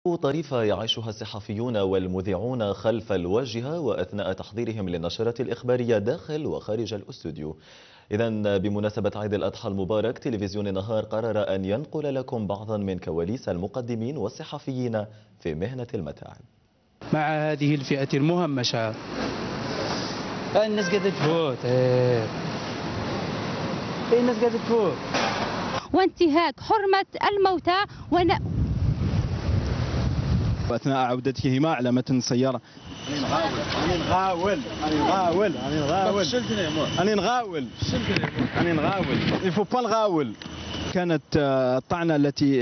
طريفة يعيشها الصحفيون والمذيعون خلف الواجهة وأثناء تحضيرهم للنشرات الإخبارية داخل وخارج الاستوديو. إذن بمناسبة عيد الأضحى المبارك، تلفزيون النهار قرر أن ينقل لكم بعضا من كواليس المقدمين والصحفيين في مهنة المتاعب. مع هذه الفئة المهمشة الناس قاعدة تفوت الناس قاعدة تفوت وانتهاك حرمة الموتى وأثناء عودتهما على متن سيارة. أنا نغاول il faut pas نغاول. كانت الطعنة التي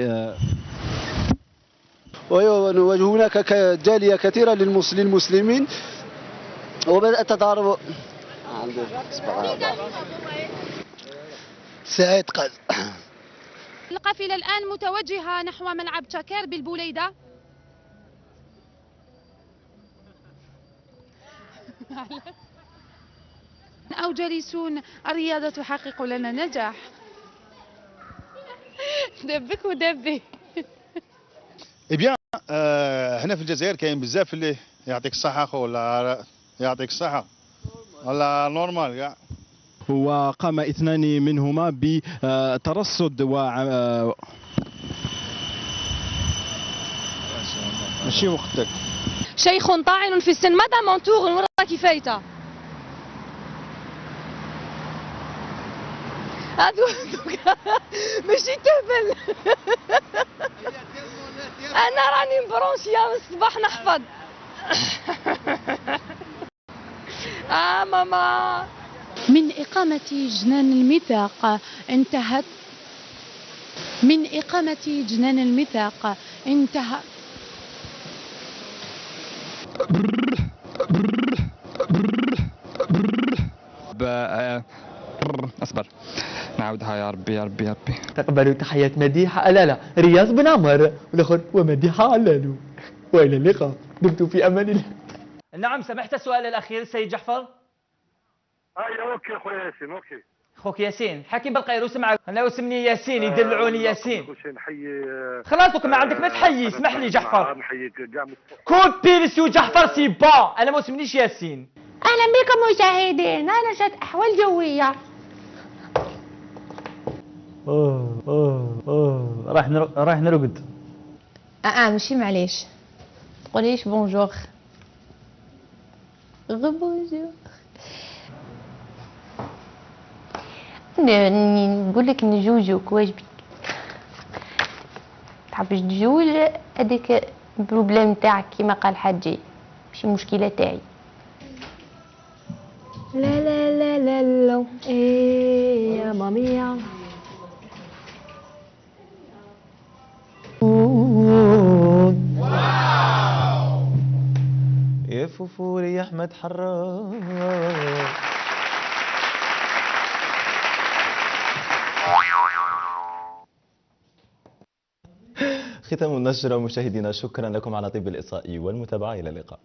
ويواجه هناك جالية كثيرة للمسلمين وبدأت تضارب. سعيد قز. القافلة الآن متوجهة نحو ملعب تشاكير بالبوليدة. أو جالسون، الرياضة تحقق لنا نجاح. دبك ودبي. بيان هنا في الجزائر كاين بزاف اللي يعطيك الصحة اخو، ولا يعطيك الصحة ولا نورمال كاع. وقام اثنان منهما بترصد ماشي وقتك. شيخ طاعن في السن، ماذا منطوق المرة كفايته. هادو ماشي تهبل. انا راني مبرونشيا من الصباح نحفظ. ماما. من إقامة جنان الميثاق انتهت. من إقامة جنان الميثاق انتهى. اصبر نعاودها. يا ربي يا ربي يا ربي. تقبلوا تحيات مديحة لا رياض بن عمر، والاخر ومديحة علالو. والى اللقاء، دمتم في امان الله. نعم، سمحت السؤال الاخير السيد جعفر. اوكي خويا ياسين. اوكي خوك ياسين، حكي بالقيروس معك. انا اسمني ياسين، يدلعوني ياسين. نحيي خلاص ما عندك ما تحيي. اسمح لي جعفر. نحييك كاع. كود بيرسيو جعفر سي با، انا ما اسمنيش ياسين. أهلا بكم مشاهدين، أنا جت أحوال جوية. راح نرقد. ماشي معليش، تقوليش بونجور. بونجور. نقول لك نجوجوك واجبك. تحبش تجوج هذيك البروبليم تاعك كيما قال حجي، ماشي مشكلة تاعي. لا لا لا لا لا ايه يا مامي. يا فوفوري يا احمد حراج. ختام النشرة مشاهدينا، شكرا لكم على طيب الإصغاء والمتابعة. إلى اللقاء.